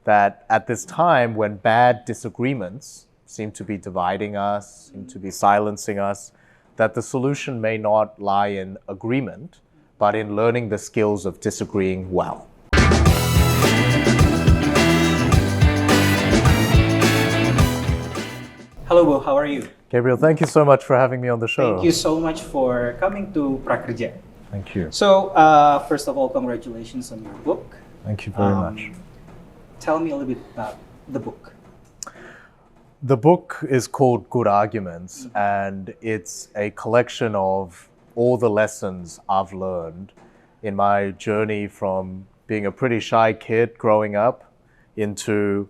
that at this time when bad disagreements seem to be dividing us, seem to be silencing us, that the solution may not lie in agreement, but in learning the skills of disagreeing well. Hello, Bo. How are you? Gabriel, thank you so much for having me on the show. Thank you so much for coming to Kerja. Thank you. So, first of all, congratulations on your book. Thank you very much. Tell me a little bit about the book. The book is called Good Arguments, and it's a collection of all the lessons I've learned in my journey from being a pretty shy kid growing up into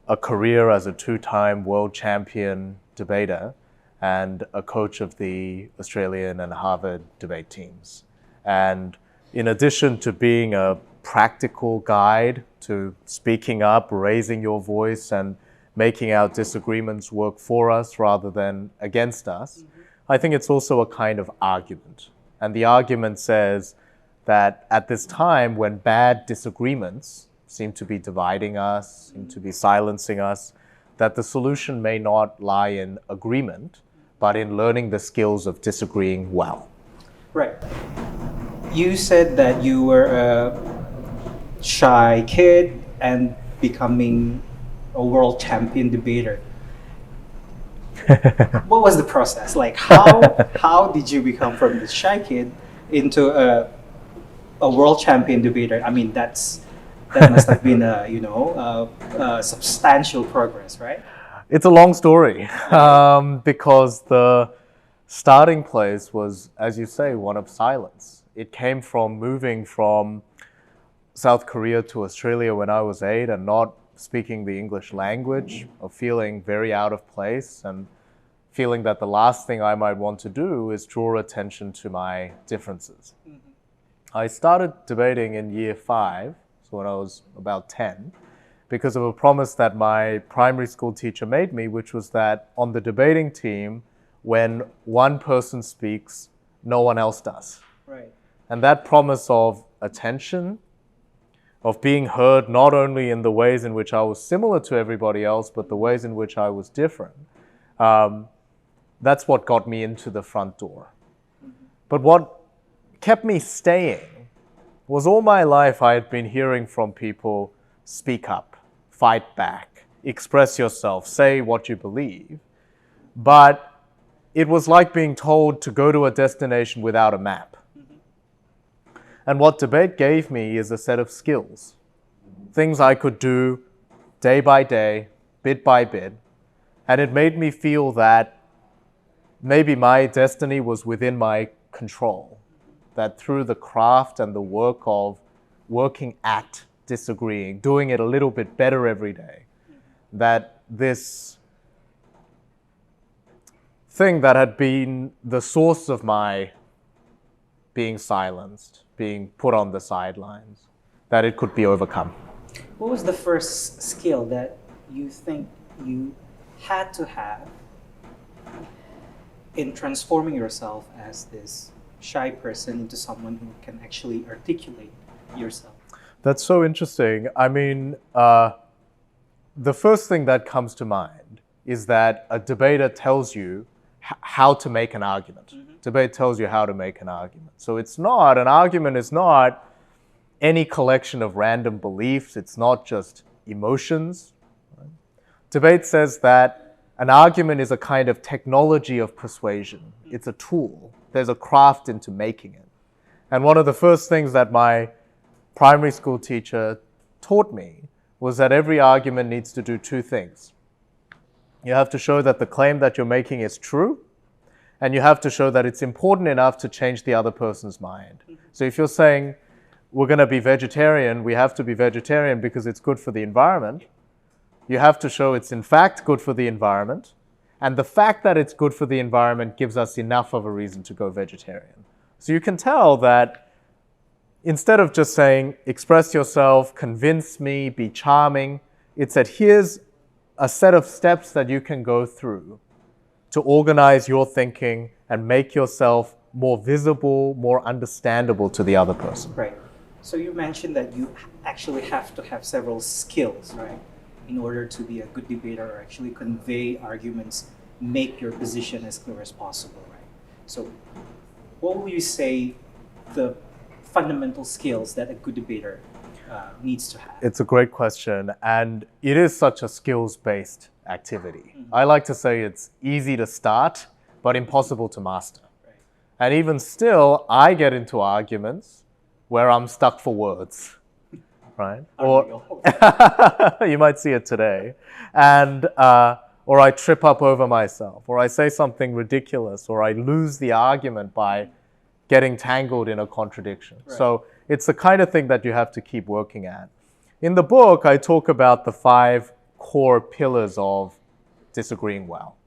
a career as a two-time world champion debater and a coach of the Australian and Harvard debate teams. And in addition to being a practical guide to speaking up, raising your voice, and making our disagreements work for us rather than against us, I think it's also a kind of argument. And the argument says that at this time when bad disagreements seem to be dividing us, seem to be silencing us, that the solution may not lie in agreement, but in learning the skills of disagreeing well. Right. You said that you were a shy kid and becoming a world champion debater. What was the process? Like how did you become from this shy kid into a world champion debater? I mean, that must have been a substantial progress, right? It's a long story because the starting place was, as you say, one of silence. It came from moving from South Korea to Australia when I was 8 and not speaking the English language, of feeling very out of place and feeling that the last thing I might want to do is draw attention to my differences. I started debating in year 5, so when I was about 10, because of a promise that my primary school teacher made me, which was that on the debating team, when one person speaks, no one else does. Right. And that promise of attention, of being heard not only in the ways in which I was similar to everybody else, but the ways in which I was different, that's what got me into the front door. But what kept me staying was all my life I had been hearing from people, speak up, fight back, express yourself, say what you believe. But it was like being told to go to a destination without a map. And what debate gave me is a set of skills, things I could do day by day, bit by bit. And it made me feel that maybe my destiny was within my control, that through the craft and the work of working at disagreeing, doing it a little bit better every day, that this thing that had been the source of my being silenced, being put on the sidelines, that it could be overcome. What was the first skill that you think you had to have in transforming yourself as this shy person into someone who can actually articulate yourself? That's so interesting. I mean, the first thing that comes to mind is that a debater tells you how to make an argument. Debate tells you how to make an argument. So an argument is not any collection of random beliefs. It's not just emotions. Right? Debate says that an argument is a kind of technology of persuasion. It's a tool. There's a craft into making it. And one of the first things that my primary school teacher taught me was that every argument needs to do two things. You have to show that the claim that you're making is true, and you have to show that it's important enough to change the other person's mind. So if you're saying, we're going to be vegetarian, we have to be vegetarian because it's good for the environment, you have to show it's in fact good for the environment, and the fact that it's good for the environment gives us enough of a reason to go vegetarian. So you can tell that instead of just saying, express yourself, convince me, be charming, it's that here's a set of steps that you can go through to organize your thinking and make yourself more visible, more understandable to the other person. Right. So you mentioned that you actually have to have several skills, right, in order to be a good debater or actually convey arguments, make your position as clear as possible, right? So what would you say the fundamental skills that a good debater needs to have? It's a great question, and it is such a skills-based activity. I like to say it's easy to start, but impossible to master. Right. And even still, I get into arguments where I'm stuck for words, right? Or you might see it today, and or I trip up over myself, or I say something ridiculous, or I lose the argument by getting tangled in a contradiction. Right. So it's the kind of thing that you have to keep working at. In the book, I talk about the 5 core pillars of disagreeing well.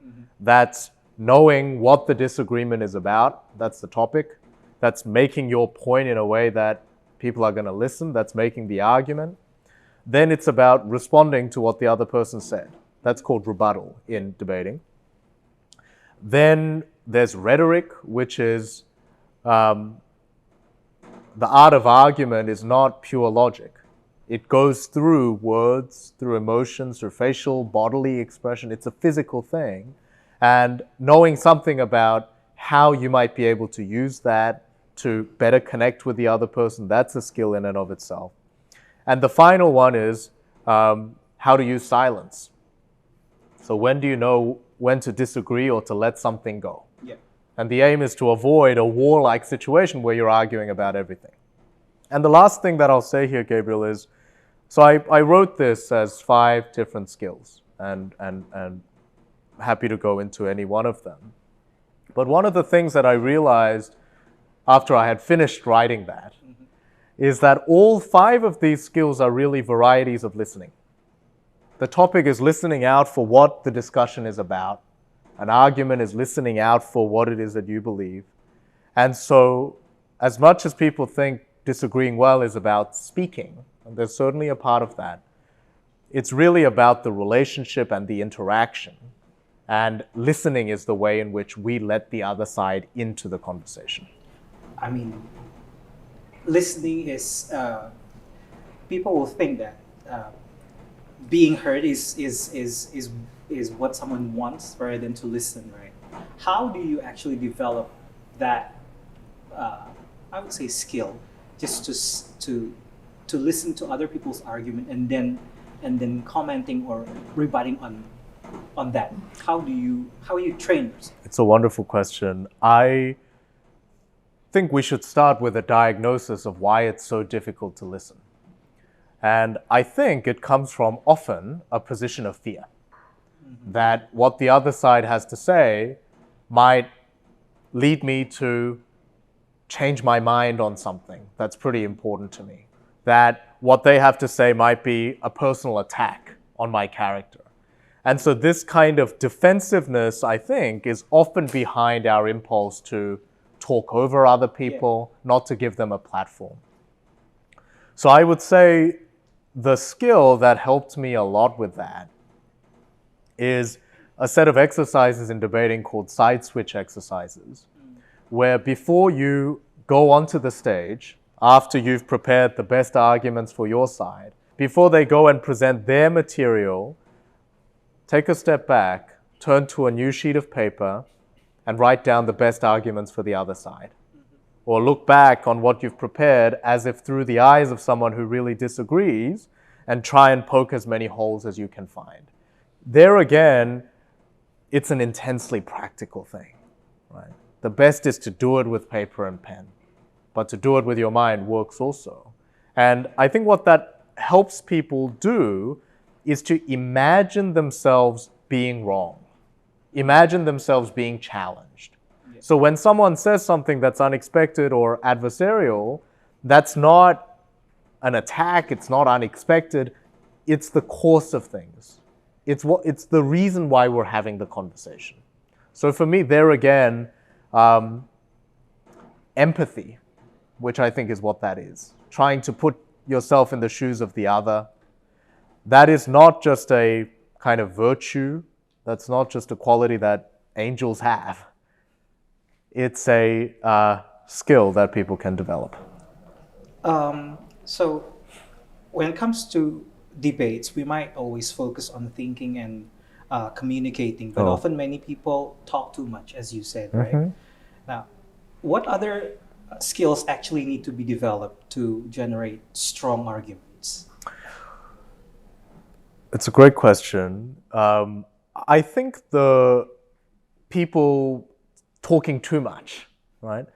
That's knowing what the disagreement is about. That's the topic. That's making your point in a way that people are going to listen. That's making the argument. Then it's about responding to what the other person said. That's called rebuttal in debating. Then there's rhetoric, which is the art of argument is not pure logic. It goes through words, through emotions, through facial, bodily expression. It's a physical thing. And knowing something about how you might be able to use that to better connect with the other person, that's a skill in and of itself. And the final one is how to use silence. So when do you know when to disagree or to let something go? Yeah. And the aim is to avoid a war-like situation where you're arguing about everything. And the last thing that I'll say here, Gabriel, is, so I wrote this as 5 different skills, and happy to go into any one of them. But one of the things that I realized after I had finished writing that is that all 5 of these skills are really varieties of listening. The topic is listening out for what the discussion is about. An argument is listening out for what it is that you believe. And so, as much as people think disagreeing well is about speaking, and there's certainly a part of that, it's really about the relationship and the interaction. And listening is the way in which we let the other side into the conversation. I mean, listening is, people will think that being heard is what someone wants rather than to listen, right? How do you actually develop that, I would say, skill, just to listen to other people's argument and then commenting or rebutting on that? How are you trained? It's a wonderful question. I think we should start with a diagnosis of why it's so difficult to listen. And I think it comes from often a position of fear. That what the other side has to say might lead me to change my mind on something that's pretty important to me. That what they have to say might be a personal attack on my character. And so this kind of defensiveness, I think, is often behind our impulse to talk over other people, not to give them a platform. So I would say the skill that helped me a lot with that is a set of exercises in debating called side switch exercises, where before you go onto the stage, after you've prepared the best arguments for your side, before they go and present their material, take a step back, turn to a new sheet of paper, and write down the best arguments for the other side. Or look back on what you've prepared as if through the eyes of someone who really disagrees, and try and poke as many holes as you can find. There again, it's an intensely practical thing, right? The best is to do it with paper and pen, but to do it with your mind works also. And I think what that helps people do is to imagine themselves being wrong. Imagine themselves being challenged. Yes. So when someone says something that's unexpected or adversarial, that's not an attack, it's not unexpected, it's the course of things. It's the reason why we're having the conversation. So for me, there again, empathy, which I think is what that is. Trying to put yourself in the shoes of the other. That is not just a kind of virtue. That's not just a quality that angels have. It's a skill that people can develop. So, when it comes to debates, we might always focus on thinking and communicating, but Oh. often many people talk too much, as you said, right? Now, what other skills actually need to be developed to generate strong arguments? It's a great question. I think the people talking too much, right,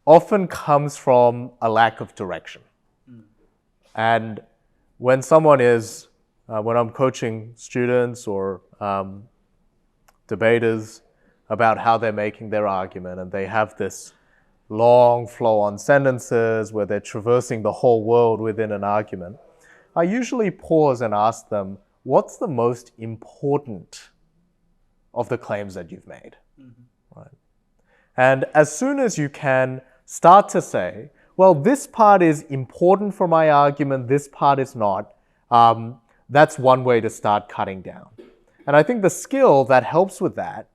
often comes from a lack of direction. And when someone is, when I'm coaching students or debaters about how they're making their argument, and they have this long flow-on sentences where they're traversing the whole world within an argument, I usually pause and ask them, what's the most important of the claims that you've made? Right? And as soon as you can start to say, well, this part is important for my argument, this part is not, that's one way to start cutting down. And I think the skill that helps with that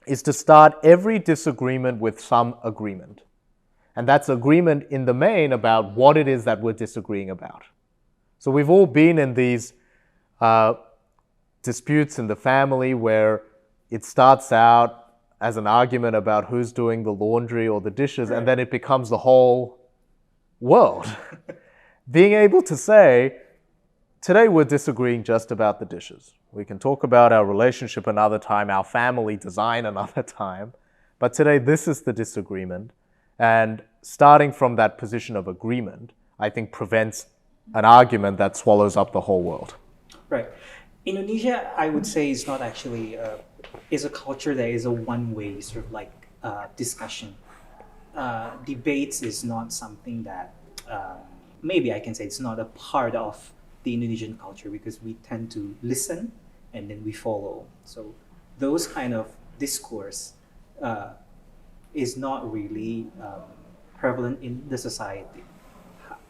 is to start every disagreement with some agreement. And that's agreement in the main about what it is that we're disagreeing about. So we've all been in these disputes in the family where it starts out as an argument about who's doing the laundry or the dishes, and then it becomes the whole world. Being able to say, today we're disagreeing just about the dishes. We can talk about our relationship another time, our family design another time, but today this is the disagreement. And starting from that position of agreement, I think prevents an argument that swallows up the whole world. Right. Indonesia, I would say, is not actually is a culture that is a one-way sort of like discussion. Debates is not something that maybe I can say it's not a part of the Indonesian culture, because we tend to listen and then we follow. So those kind of discourse is not really prevalent in the society.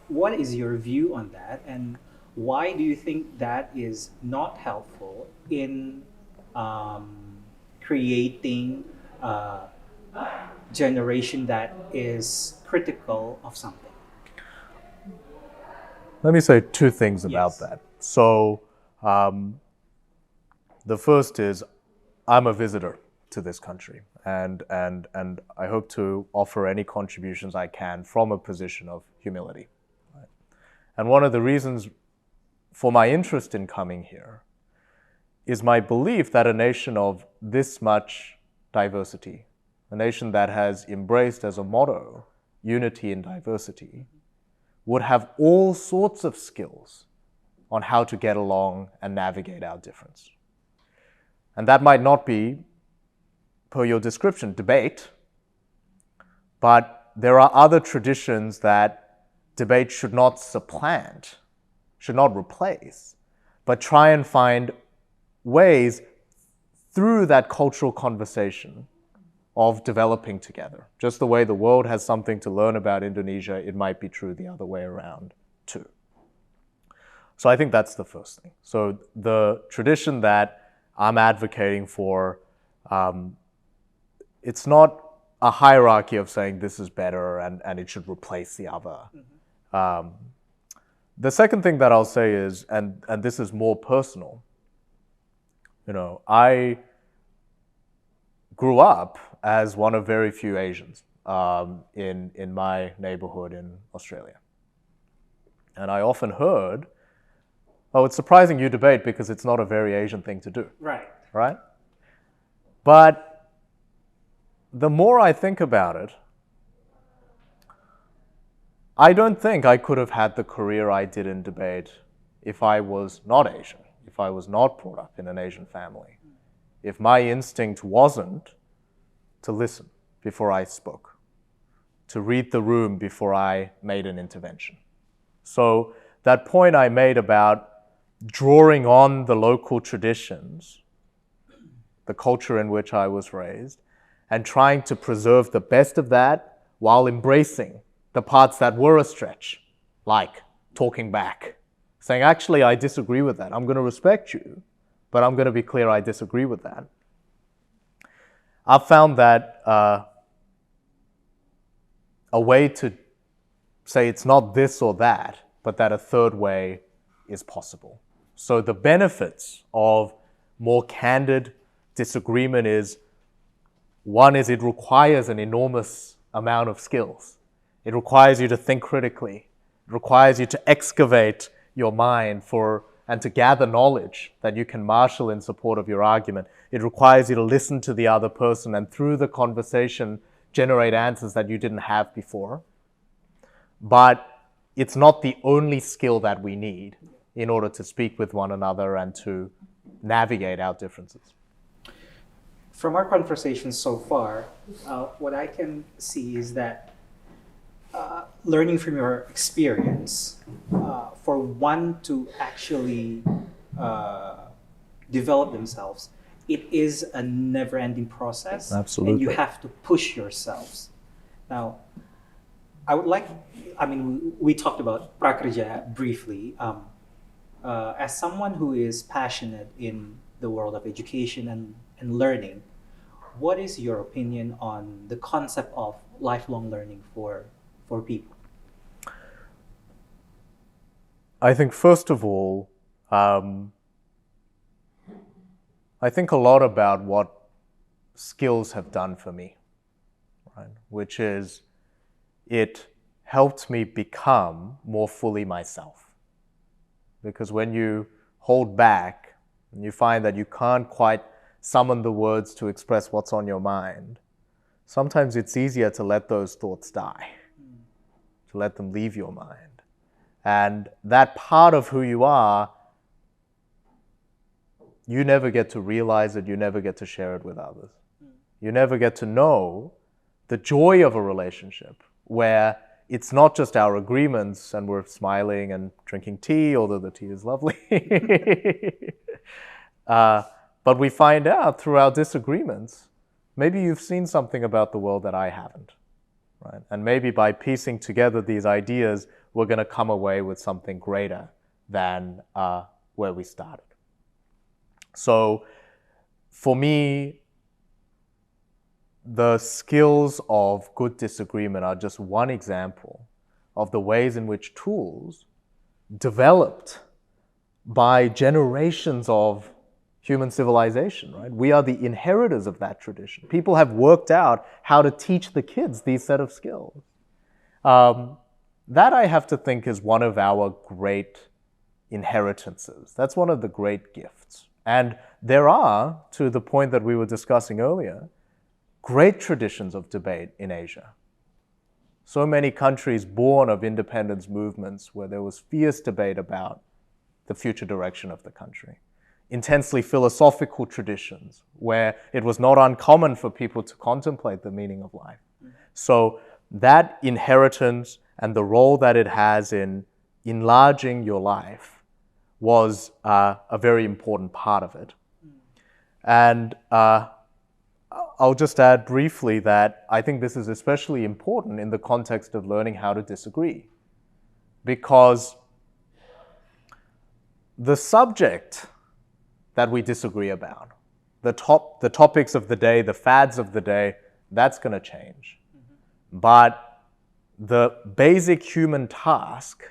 What is your view on that, and why do you think that is not helpful in creating a generation that is critical of something? Let me say two things about that. So the first is, I'm a visitor to this country, and I hope to offer any contributions I can from a position of humility. Right? And one of the reasons for my interest in coming here is my belief that a nation of this much diversity, a nation that has embraced as a motto unity in diversity, would have all sorts of skills on how to get along and navigate our difference. And that might not be, per your description, debate, but there are other traditions that debate should not supplant, should not replace, but try and find ways through that cultural conversation of developing together. Just the way the world has something to learn about Indonesia, it might be true the other way around too. So I think that's the first thing. So the tradition that I'm advocating for, it's not a hierarchy of saying this is better and it should replace the other. The second thing that I'll say is, and this is more personal, I grew up as one of very few Asians in my neighborhood in Australia. And I often heard, oh, it's surprising you debate because it's not a very Asian thing to do. Right? But the more I think about it, I don't think I could have had the career I did in debate if I was not Asian, if I was not brought up in an Asian family, if my instinct wasn't to listen before I spoke, to read the room before I made an intervention. So that point I made about drawing on the local traditions, the culture in which I was raised, and trying to preserve the best of that while embracing the parts that were a stretch, like talking back, saying, actually, I disagree with that. I'm going to respect you, but I'm going to be clear I disagree with that. I've found that a way to say it's not this or that but that a third way is possible. So the benefits of more candid disagreement is, one is it requires an enormous amount of skills. It requires you to think critically. It requires you to excavate your mind and to gather knowledge that you can marshal in support of your argument. It requires you to listen to the other person and through the conversation generate answers that you didn't have before. But it's not the only skill that we need in order to speak with one another and to navigate our differences. From our conversation so far, what I can see is that learning from your experience, for one to actually develop themselves, it is a never-ending process. Absolutely. And you have to push yourselves. Now, we talked about Prakerja briefly. As someone who is passionate in the world of education and learning, what is your opinion on the concept of lifelong learning for people? I think first of all, I think a lot about what skills have done for me, right? Which is, it helped me become more fully myself. Because when you hold back and you find that you can't quite summon the words to express what's on your mind, sometimes it's easier to let those thoughts die, to let them leave your mind. And that part of who you are, you never get to realize it, you never get to share it with others. You never get to know the joy of a relationship where it's not just our agreements and we're smiling and drinking tea, although the tea is lovely. But we find out through our disagreements, maybe you've seen something about the world that I haven't, right? And maybe by piecing together these ideas, we're going to come away with something greater than where we started. So for me, the skills of good disagreement are just one example of the ways in which tools developed by generations of human civilization, right? We are the inheritors of that tradition. People have worked out how to teach the kids these set of skills. That I have to think is one of our great inheritances. That's one of the great gifts. And there are, to the point that we were discussing earlier, great traditions of debate in Asia. So many countries born of independence movements where there was fierce debate about the future direction of the country. Intensely philosophical traditions where it was not uncommon for people to contemplate the meaning of life. So that inheritance and the role that it has in enlarging your life was a very important part of it. And I'll just add briefly that I think this is especially important in the context of learning how to disagree. Because the subject that we disagree about, the topics of the day, the fads of the day, that's going to change. But the basic human task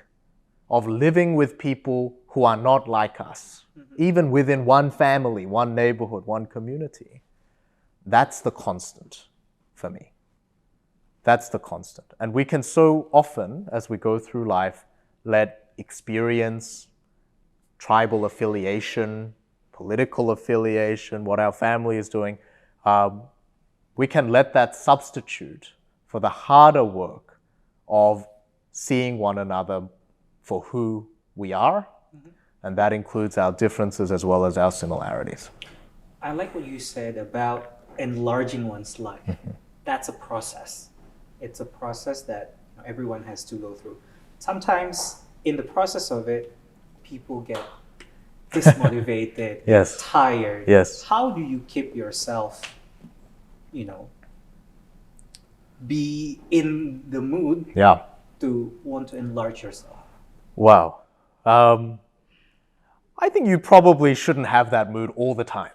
of living with people who are not like us, even within one family, one neighborhood, one community, that's the constant for me. That's the constant. And we can so often, as we go through life, let experience, tribal affiliation, political affiliation, what our family is doing, we can let that substitute for the harder work of seeing one another for who we are, and that includes our differences as well as our similarities. I like what you said about enlarging one's life. That's a process. It's a process that everyone has to go through. Sometimes in the process of it, people get dismotivated, Yes. tired. Yes. How do you keep yourself, be in the mood to want to enlarge yourself? Wow. I think you probably shouldn't have that mood all the time.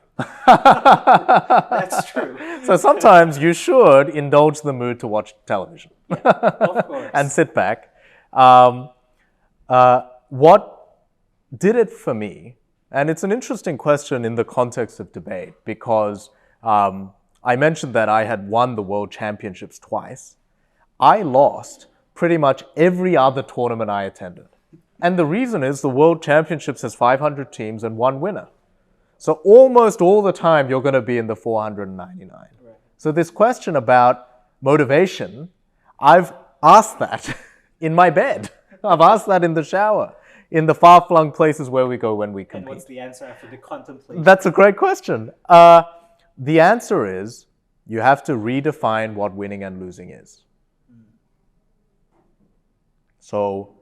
That's true. So sometimes you should indulge the mood to watch television. Of course. And sit back. What did it for me, and it's an interesting question in the context of debate, because I mentioned that I had won the World Championships twice. I lost pretty much every other tournament I attended. And the reason is the World Championships has 500 teams and one winner. So almost all the time you're going to be in the 499. Right. So this question about motivation, I've asked that in my bed. I've asked that in the shower, in the far-flung places where we go when we compete. And what's the answer after the contemplation? That's a great question. The answer is you have to redefine what winning and losing is. So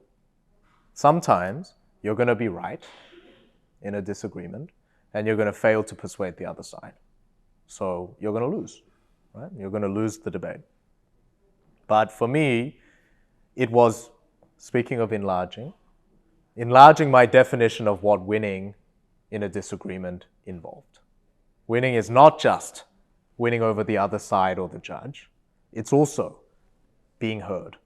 sometimes you're going to be right in a disagreement and you're going to fail to persuade the other side. So you're going to lose, right? You're going to lose the debate. But for me, it was, speaking of enlarging my definition of what winning in a disagreement involved. Winning is not just winning over the other side or the judge. It's also being heard.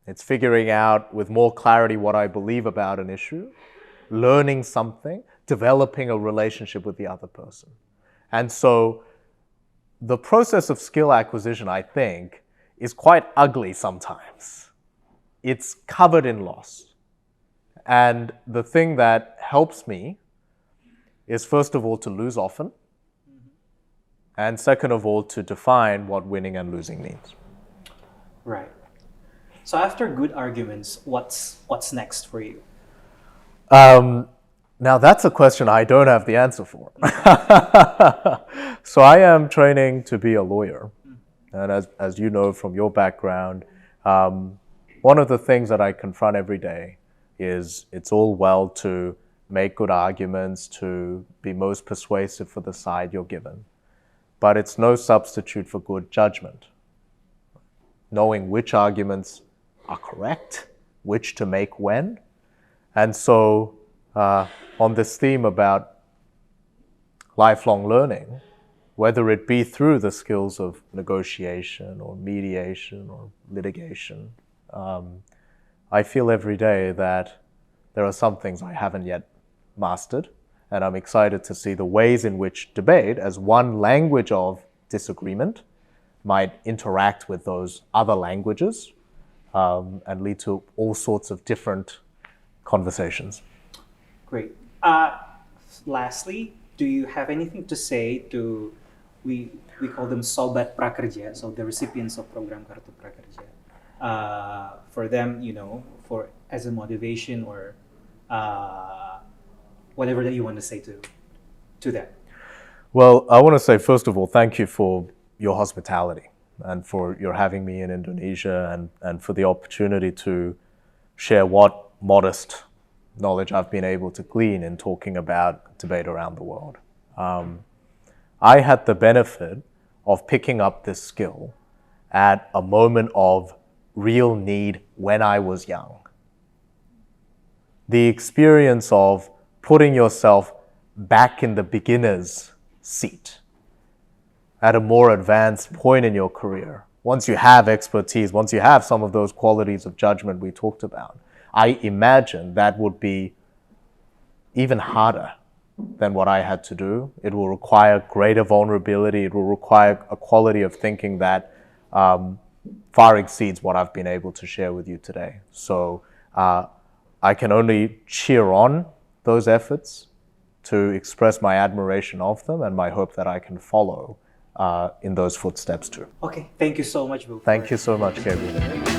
It's figuring out with more clarity what I believe about an issue, learning something, developing a relationship with the other person. And so the process of skill acquisition, I think, is quite ugly sometimes. It's covered in loss. And the thing that helps me is, first of all, to lose often. And second of all, to define what winning and losing means. Right. So after good arguments, what's next for you? Now that's a question I don't have the answer for. So I am training to be a lawyer. And as you know from your background, one of the things that I confront every day is it's all well to make good arguments, to be most persuasive for the side you're given. But it's no substitute for good judgment. Knowing which arguments are correct, which to make when. And so on this theme about lifelong learning, whether it be through the skills of negotiation or mediation or litigation, I feel every day that there are some things I haven't yet mastered, and I'm excited to see the ways in which debate, as one language of disagreement, might interact with those other languages and lead to all sorts of different conversations. Great. Lastly, do you have anything to say to, we call them Sobat Prakerja, so the recipients of program Kartu Prakerja, for them, for as a motivation or whatever that you want to say to them? Well, I want to say, first of all, thank you for your hospitality and for your having me in Indonesia and for the opportunity to share what modest knowledge I've been able to glean in talking about debate around the world. I had the benefit of picking up this skill at a moment of real need when I was young. The experience of putting yourself back in the beginner's seat at a more advanced point in your career. Once you have expertise, once you have some of those qualities of judgment we talked about, I imagine that would be even harder than what I had to do. It will require greater vulnerability. It will require a quality of thinking that far exceeds what I've been able to share with you today. So I can only cheer on those efforts, to express my admiration of them and my hope that I can follow in those footsteps too. Okay, thank you so much, Boo. Thank you so much, Gabriel.